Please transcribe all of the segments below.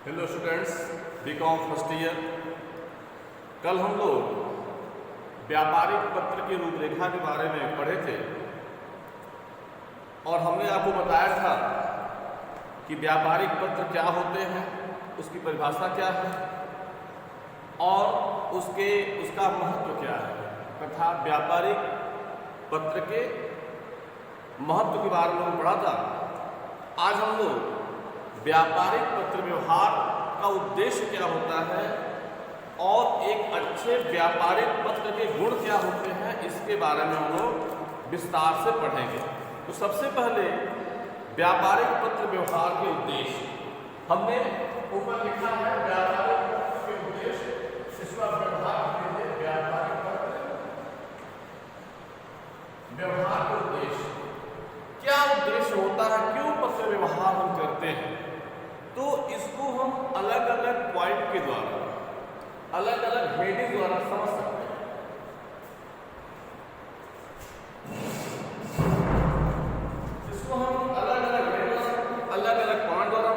Hello students, BCom first year. कल हम लोग व्यापारिक पत्र की रूपरेखा के बारे में पढ़े थे और हमने आपको बताया था कि व्यापारिक पत्र क्या होते हैं, उसकी परिभाषा क्या है और उसका महत्व क्या है तथा व्यापारिक पत्र के महत्व के बारे में हम पढ़ा था। आज हम लोग व्यापारिक पत्र व्यवहार का उद्देश्य क्या होता है और एक अच्छे व्यापारिक पत्र के गुण क्या होते हैं, इसके बारे में हम लोग विस्तार से पढ़ेंगे। तो सबसे पहले व्यापारिक पत्र व्यवहार के उद्देश्य हमने ऊपर लिखा है। व्यापारिक पत्र के उद्देश्य, इसका व्यवहार के लिए व्यापारिक पत्र व्यवहार के उद्देश्य क्या उद्देश्य होता है, क्यों पत्र व्यवहार हम करते हैं, तो इसको हम अलग अलग पॉइंट के द्वारा, अलग अलग हेडिंग द्वारा समझ सकते हैं। इसको हम अलग अलग हेडिंग, अलग अलग पॉइंट द्वारा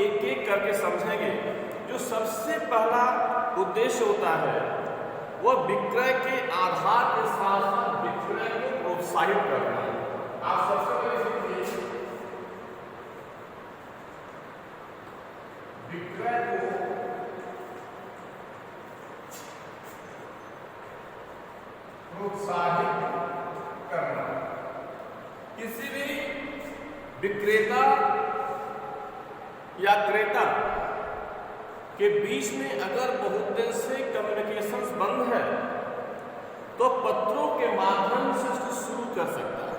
एक एक करके समझेंगे। जो सबसे पहला उद्देश्य होता है वह विक्रय के आधार के साथ साथ विक्रय को प्रोत्साहित करना है। आप सबसे पहले देखिए, विक्रय को प्रोत्साहित करना। किसी भी विक्रेता या क्रेता के बीच में अगर बहुत दिन से कम्युनिकेशंस बंद है तो पत्रों के माध्यम से उसको शुरू कर सकता है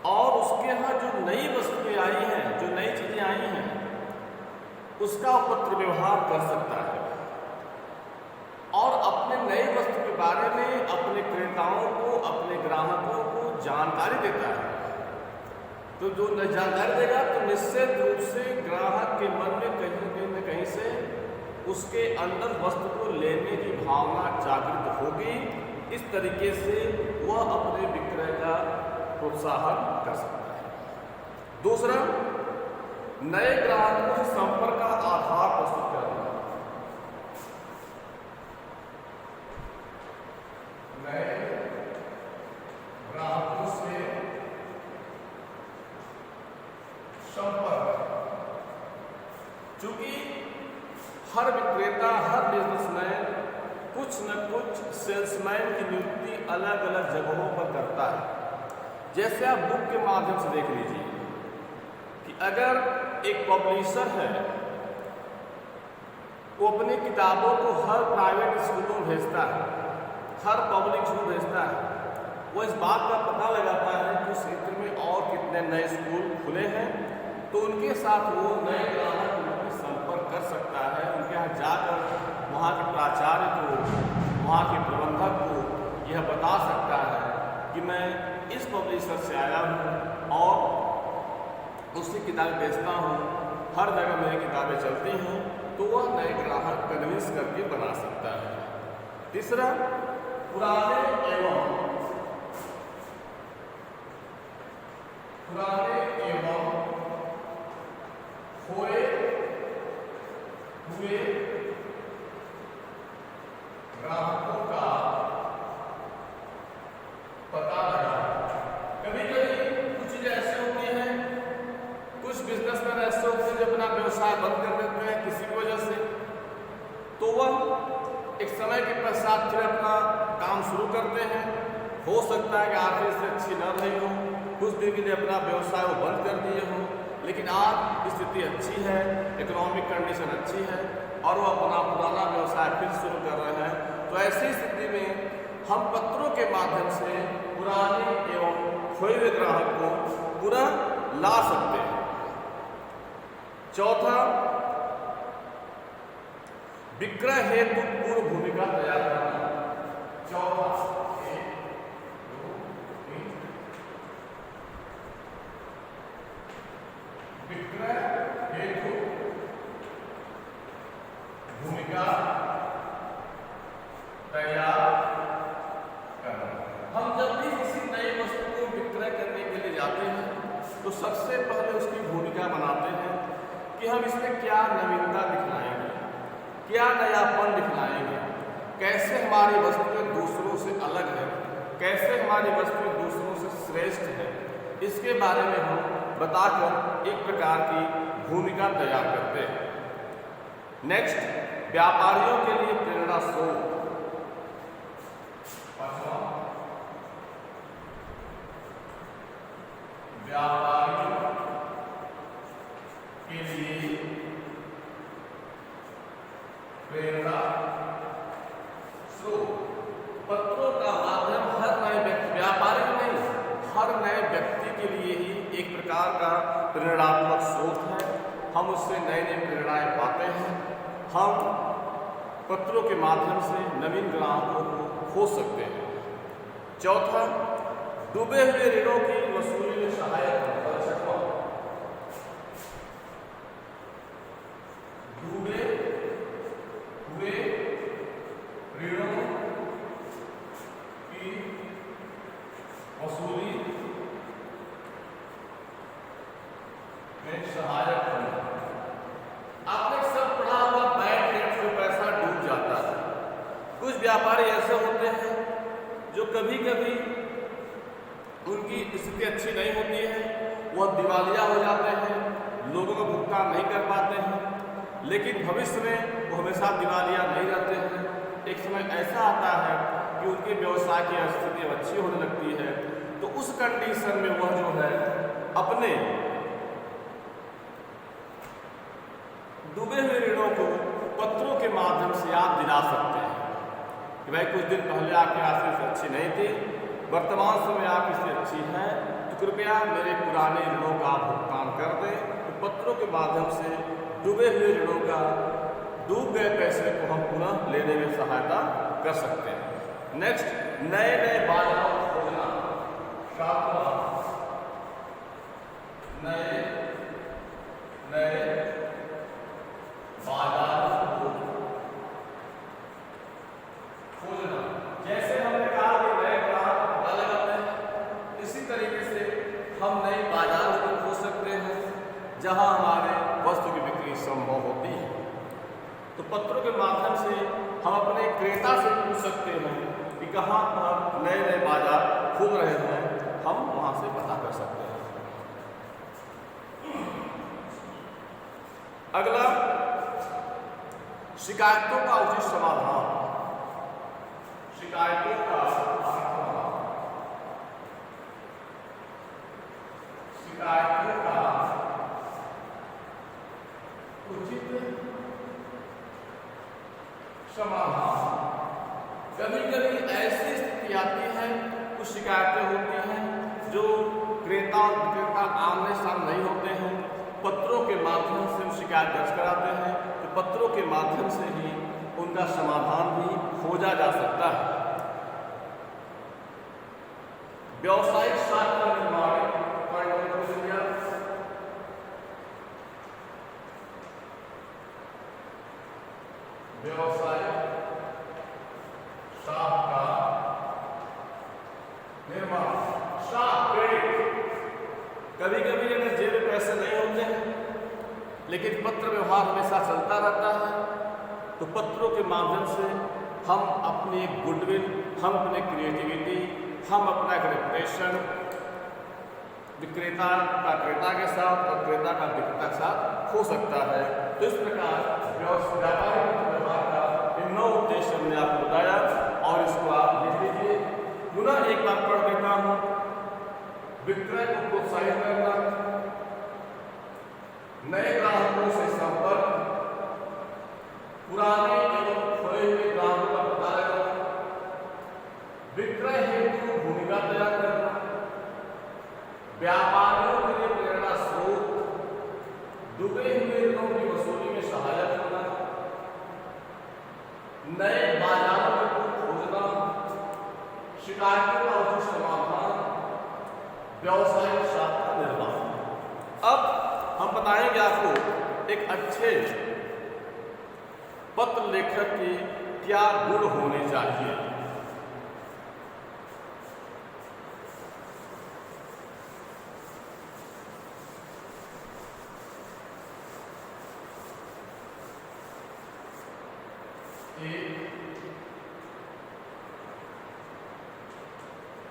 और उसके यहाँ जो नई वस्तुएं आई हैं, जो नई चीजें आई हैं, उसका पत्र व्यवहार कर सकता है और अपने नई वस्तु के बारे में अपने क्रेताओं को, अपने ग्राहकों को जानकारी देता है। तो जो जानकारी देगा तो निश्चित रूप से ग्राहक के मन में कहीं न कहीं से उसके अंदर वस्तु को लेने की भावना जागृत होगी। इस तरीके से वह अपने विक्रय का प्रोत्साहन कर सकता है। दूसरा, नए ग्राहकों से संपर्क का आधार प्रस्तुत करना। नए ग्राहकों से संपर्क, चूंकि हर विक्रेता, हर बिजनेसमैन कुछ न कुछ सेल्समैन की नियुक्ति अलग अलग जगहों पर करता है। जैसे आप बुक के माध्यम से देख लीजिए कि अगर एक पब्लिशर है, वो अपनी किताबों को हर प्राइवेट स्कूलों में भेजता है, हर पब्लिक स्कूल भेजता है। वो इस बात का पता लगाता है कि उस क्षेत्र में और कितने नए स्कूल खुले हैं, तो उनके साथ वो नए ग्राहक में संपर्क कर सकता है। उनके यहाँ जाकर वहाँ के प्राचार्य को, वहाँ के प्रबंधक को यह बता सकता है कि मैं इस पब्लिशर से आया हूँ और उसकी किताबें बेचता हूँ, हर जगह मेरी किताबें चलती हैं, तो वह नए ग्राहक कन्विंस करके बना सकता है। तीसरा, पुराने एवं खोए हुए ग्राहकों का पता लगा। कभी कभी कुछ चीजें ऐसे होती हैं, कुछ बिजनेसमैन ऐसे होते हैं जो अपना व्यवसाय बंद कर देते हैं किसी की वजह से, तो वह एक समय के पश्चात फिर अपना काम शुरू करते हैं। हो सकता है कि आर्थिक स्थिति अच्छी न रही हो, कुछ दिन के लिए अपना व्यवसाय वो बंद कर दिए हो, लेकिन आज स्थिति अच्छी है, इकोनॉमिक कंडीशन अच्छी है और वो अपना पुराना व्यवसाय फिर शुरू कर रहे हैं। तो ऐसी स्थिति में हम पत्रों के माध्यम से पुराने एवं खोए हुए ग्राहक को पुनः ला सकते हैं। चौथा, विक्रय हेतु पूर्ण भूमिका तैयार करना। चौथा, विक्रय हेतु भूमिका तैयार करना। हम जब भी किसी नई वस्तु को विक्रय करने के लिए जाते हैं तो सबसे पहले उसकी भूमिका बनाते हैं कि हम इसमें क्या नवीनता दिखलाएंगे, क्या नयापन दिखलाएंगे, कैसे हमारी वस्तुएं दूसरों से अलग है, कैसे हमारी वस्तुएं दूसरों से श्रेष्ठ है, इसके बारे में हम बताकर एक प्रकार की भूमिका तैयार करते हैं। नेक्स्ट, व्यापारियों के लिए प्रेरणा स्रोत। व्यापारियों के लिए प्रेरणा स्रोत। पत्रों का माध्यम हर नए व्यक्ति, व्यापारी नहीं, हर नए व्यक्ति के लिए ही एक प्रकार का प्रेरणात्मक स्रोत है। हम उससे नई नई प्रेरणाएं पाते हैं। हम पत्रों के माध्यम से नवीन ग्राहकों को खो सकते हैं। चौथा, डूबे हुए ऋणों की वसूली में सहायक है। डूबे हुए ऋणों की वसूली में सहायक है। आपने सब पढ़ा हुआ बैंक डेट से पैसा डूब जाता है। कुछ व्यापारी ऐसे होते हैं जो कभी कभी उनकी स्थिति अच्छी नहीं होती है, वह दिवालिया हो जाते हैं, लोगों का भुगतान नहीं कर पाते हैं, लेकिन भविष्य में वो हमेशा दिवालिया नहीं रहते हैं। एक समय ऐसा आता है कि उनके व्यवसाय की स्थिति अच्छी होने लगती है, तो उस कंडीशन में वह जो है अपने डूबे हुए ऋणों को पत्रों के माध्यम से याद दिला सकते हैं कि भाई कुछ दिन पहले आपकी स्थिति अच्छी नहीं थी, वर्तमान समय आपकी स्थिति अच्छी है, तो कृपया मेरे पुराने ऋणों का भुगतान कर दें। तो पत्रों के माध्यम से डूबे हुए ऋणों का, डूब गए पैसे को हम पुनः लेने में सहायता कर सकते हैं। नेक्स्ट, नए नए बाजार खोजना। नए नए बाजार खोजना। जैसे हमने कहा कि नए ग्राहक पता लगाते हैं, इसी तरीके से हम नए बाजार को खोज सकते हैं जहां हमारे वस्तु की बिक्री संभव होती है। तो पत्रों के माध्यम से हम अपने क्रेता से पूछ सकते हैं कि कहाँ पर नए नए बाजार खुल रहे हैं, हम वहां से पता कर सकते हैं। अगला, शिकायतों का उचित समाधान। शिकायतों का समाधान। शिकायतों का उचित समाधान। कभी कभी ऐसी स्थिति आती है, कुछ शिकायतें होती हैं जो क्रेता और विक्रेता आमने सामने नहीं होते हैं, पत्रों के माध्यम से हम शिकायत दर्ज कराते हैं, तो पत्रों के माध्यम से ही उनका समाधान भी खोजा जा सकता है। व्यावसायिक साख का निर्माण। व्यावसायिक साख का निर्माण। साख क्रेडिट। कभी कभी अगर जेब में पैसे नहीं होते हैं लेकिन पत्र व्यवहार हमेशा चलता रहता है, तो पत्रों के माध्यम से हम अपनी गुडविल, हम अपनी क्रिएटिविटी, हम अपना एक रेपुटेशन विक्रेता का क्रेता के साथ और क्रेता का विक्रेता के साथ हो सकता है। तो इस प्रकार व्यापारिक व्यवहार का इन 9 उद्देश्य हमने आपको बताया और इसको आप लिख लीजिए। पुनः एक बार पढ़ देता हूँ। विक्रय को प्रोत्साहित करना, नए ग्राहकों से संपर्क, पुराने एवं खोए हुए ग्राहकों का पता लगाना, विक्रय हेतु भूमिका तैयार करना, व्यापारियों के लिए प्रेरणा स्रोत, डूबे हुए ऋणों की वसूली में सहायक होना, नए बाजारों को खोजना, शिकायतों का उचित समाधान, व्यावसायिक साख का निर्माण। अब हम बताएंगे आपको एक अच्छे पत्र लेखक की क्या गुण होने चाहिए।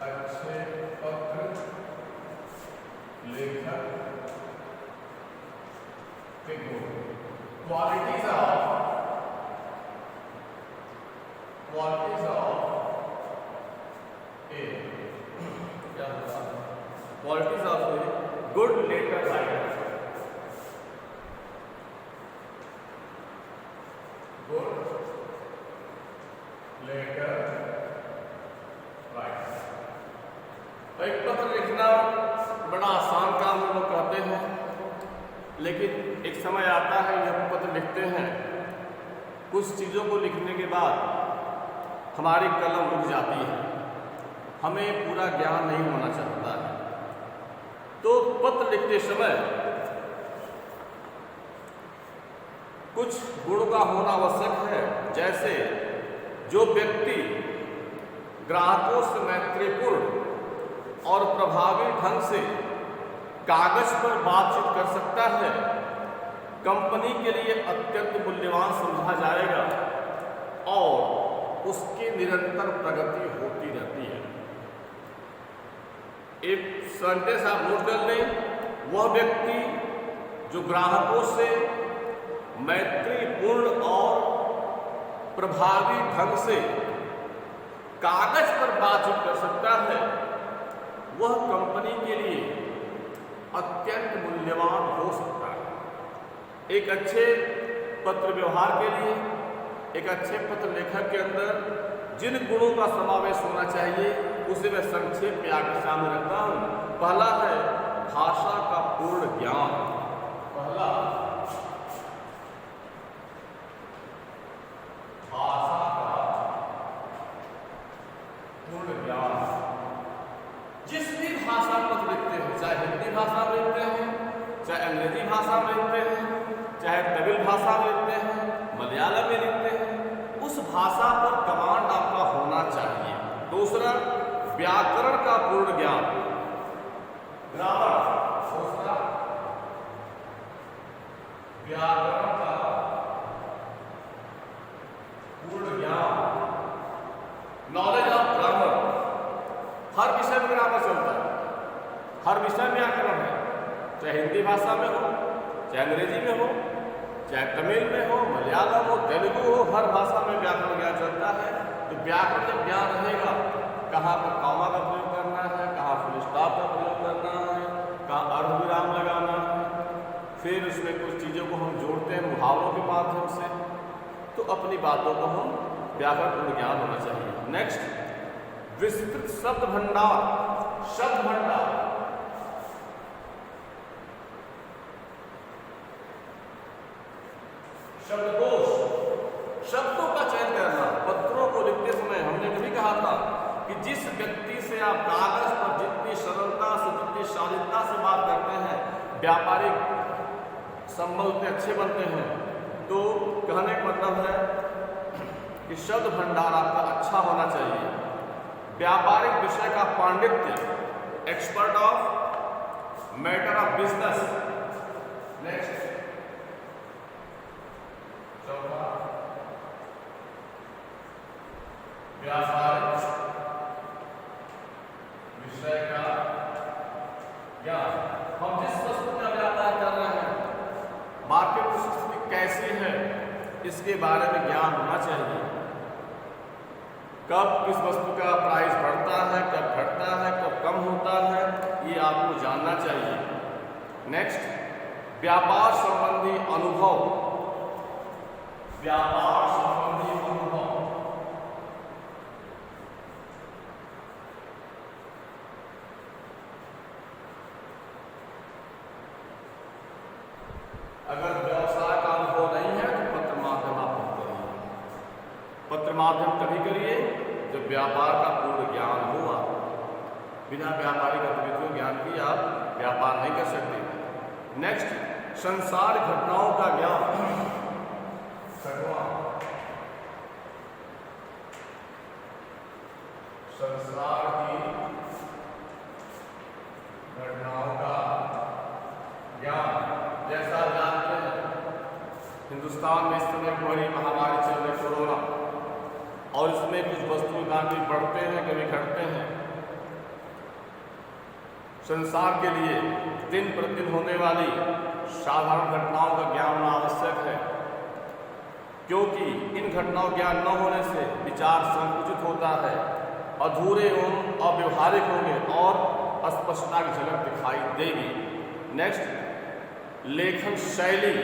अच्छे पत्र लेखक के गुण। क्वालिटीज ऑफ ए, क्या होगा? Qualities of a good letter writer. Good letter writer. एक पत्र लिखना बड़ा आसान काम हम लोग कहते हैं, लेकिन एक समय आता है जब पत्र लिखते हैं, कुछ चीज़ों को लिखने के बाद हमारी कलम रुक जाती है, हमें पूरा ज्ञान नहीं होना चाहता है। तो पत्र लिखते समय कुछ गुण का होना आवश्यक है। जैसे जो व्यक्ति ग्राहकों से मैत्रीपूर्ण और प्रभावी ढंग से कागज पर बातचीत कर सकता है, कंपनी के लिए अत्यंत मूल्यवान समझा जाएगा और उसकी निरंतर प्रगति होती रहती है। एक सेंटेंस आप नोट कर लें, वह व्यक्ति जो ग्राहकों से मैत्रीपूर्ण और प्रभावी ढंग से कागज पर बातचीत कर सकता है, वह कंपनी के लिए अत्यंत मूल्यवान हो सकता है। एक अच्छे पत्र व्यवहार के लिए, एक अच्छे पत्र लेखक के अंदर जिन गुणों का समावेश होना चाहिए उसे मैं संक्षेप में आपके सामने रखता हूं। पहला है भाषा का पूर्ण ज्ञान। पहला भाषा का पूर्ण ज्ञान। जिस भी भाषा में लिखते हैं, चाहे हिंदी भाषा में लिखते हैं, चाहे अंग्रेजी भाषा में लिखते हैं, चाहे तमिल भाषा में लिखते हैं, मलयालम में लिखते हैं, उस भाषा पर कमांड आपका होना चाहिए। दूसरा व्याकरण का पूर्ण ज्ञान, ग्रामर। दूसरा व्याकरण का पूर्ण ज्ञान, नॉलेज ऑफ ग्रामर। हर विषय में ग्रामर चलता है, हर विषय में व्याकरण है, चाहे हिंदी भाषा में हो, चाहे अंग्रेजी में हो, चाहे तमिल में हो, मलयालम हो, तेलुगु हो, हर भाषा में व्याकरण ज्ञान चलता है। तो व्याकरण जब ज्ञान रहेगा, कहाँ पर कॉमा का प्रयोग करना है, कहाँ फुल स्टॉप का प्रयोग करना है, कहाँ अर्धविराम लगाना है, फिर उसमें कुछ चीज़ों को हम जोड़ते हैं मुहावरों के माध्यम से, तो अपनी बातों को हम व्याकरण पूर्ण ज्ञान होना चाहिए। नेक्स्ट विस्तृत शब्द भंडार। शब्द भंडार शब्दकोश, शब्दों का चयन करना। पत्रों को लिखते समय हमने कभी कहा था कि जिस व्यक्ति से आप कागज पर जितनी सरलता से, जितनी शालीनता से बात करते हैं, व्यापारिक संबंध उतने अच्छे बनते हैं। तो कहने का मतलब है कि शब्द भंडार आपका अच्छा होना चाहिए। व्यापारिक विषय का पांडित्य, expert of matter of business. Next चौथा व्यापारिक विषय का ज्ञान। हम जिस वस्तु का व्यापार कर रहे हैं, मार्केट की स्थिति कैसी है, इसके बारे में ज्ञान होना चाहिए। कब किस वस्तु का प्राइस बढ़ता है, कब घटता है, कब कम होता है, ये आपको जानना चाहिए। नेक्स्ट व्यापार संबंधी अनुभव। व्यापार संबंधी अनुभव, अगर व्यवसाय का अनुभव नहीं है तो पत्र माध्यम आप करिए। पत्र माध्यम तभी करिए जब व्यापार का पूर्ण ज्ञान हो। आप बिना व्यापारिक गतिविधियों ज्ञान की आप व्यापार नहीं कर सकते। नेक्स्ट संसार घटनाओं का ज्ञान। संसार की घटनाओं का ज्ञान। जैसा जानते हैं हिंदुस्तान में इस समय बड़ी महामारी चल रही कोरोना, और इसमें कुछ वस्तुएं कभी बढ़ते हैं कभी घटते हैं। संसार के लिए दिन प्रतिदिन होने वाली साधारण घटनाओं का ज्ञान होना आवश्यक है, क्योंकि इन घटनाओं ज्ञान न होने से विचार संकुचित होता है, अधूरे एवं अव्यवहारिक होंगे और अस्पष्टता की झलक दिखाई देगी। नेक्स्ट, लेखन शैली।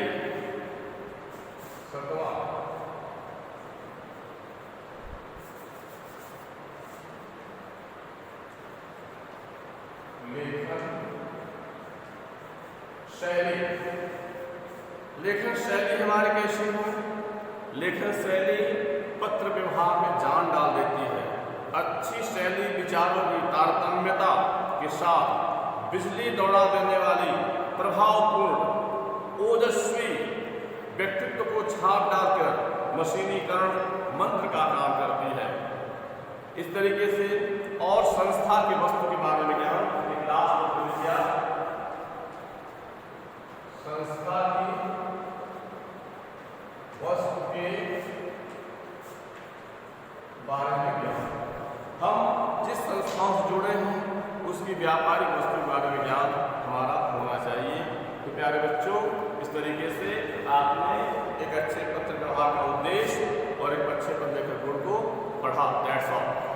लेखन शैली हमारे कैसी हो? लेखन शैली पत्र व्यवहार में जान डाल देती है। अच्छी शैली विचारों की तारतम्यता के साथ बिजली दौड़ा देने वाली प्रभावपूर्ण ओजस्वी व्यक्तित्व को छाप डालकर मशीनीकरण मंत्र का काम करती है। इस तरीके से और संस्था की वस्तु के बारे में ज्ञान संस्था की वस्तु के बारे में ज्ञान, हम जिस संस्थाओं से जुड़े हैं उसकी व्यापारिक वस्तु के बारे में ज्ञान हमारा होना चाहिए। तो प्यारे बच्चों, इस तरीके से आपने एक अच्छे पत्र व्यवहार का उद्देश्य और एक अच्छे पत्र लेखन गुण को पढ़ा। That's all.